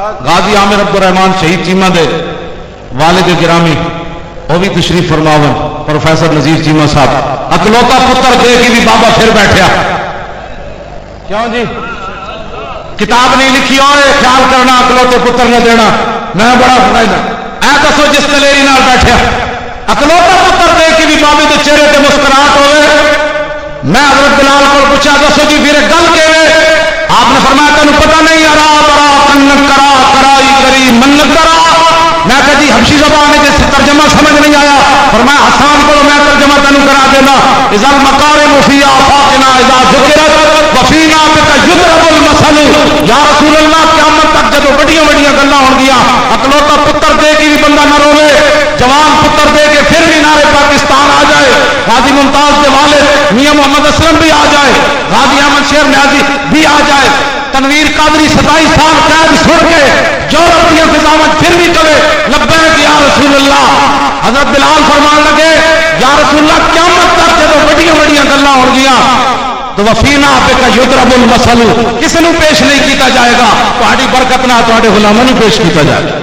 غازی عامر عبد الرحمان شہید چیمہ دے والد گرامی وہ بھی تشریف فرماون پروفیسر نذیر چیمہ صاحب اکلوتا پتر دے کے بھی بابا پھر بیٹھیا کیوں جی کتاب نہیں لکھی اور خیال کرنا اکلوتے پتر نے دینا میں بڑا فرمائنا اے دسو جس دلیری نال بیٹھیا اکلوتا پتر دے کے بھی بابے کے چہرے تے مسکراہٹ ہوئے میں حضرت بلال کو پوچھا دسو جی پھر گل کہ آپ نے فرمایا تینوں پتہ نہیں ارا برا کن کرا کرائی کری من کرا میں کہا جی حبشی زبان میں جس ترجمہ سمجھ نہیں آیا فرمایا حسان کو میں ترجمہ تینوں کرا دینا اذا المقارن فی آفاقنا اذا ذکرت وفینا بک یضرب المثل یا رسول اللہ قیامت تک جب بڑیاں بڑیاں گلاں ہون گیاں اکلوتا پتر دے کے بھی بندہ نہ روے جوان پتر دے کے پھر بھی نعرے پاکستان آ جائے غازی ممتاز کے والد میاں محمد اسلم بھی آ جائے غازی احمد شیر نیازی بھی آ جائے تنویر قادری 27 سال قید چھوڑ کے یورپ کی فضاوت پھر بھی کرے لبیک یا رسول اللہ حضرت بلال فرمان لگے یا رسول اللہ قیامت تک جب بڑیاں بڑیاں گلاں ہو گیا تو وفینا بک یضرب المثل کس نو پیش نہیں کیتا جائے گا تہاڈی برکت نال تہاڈے غلاماں نو پیش کیتا جائے گا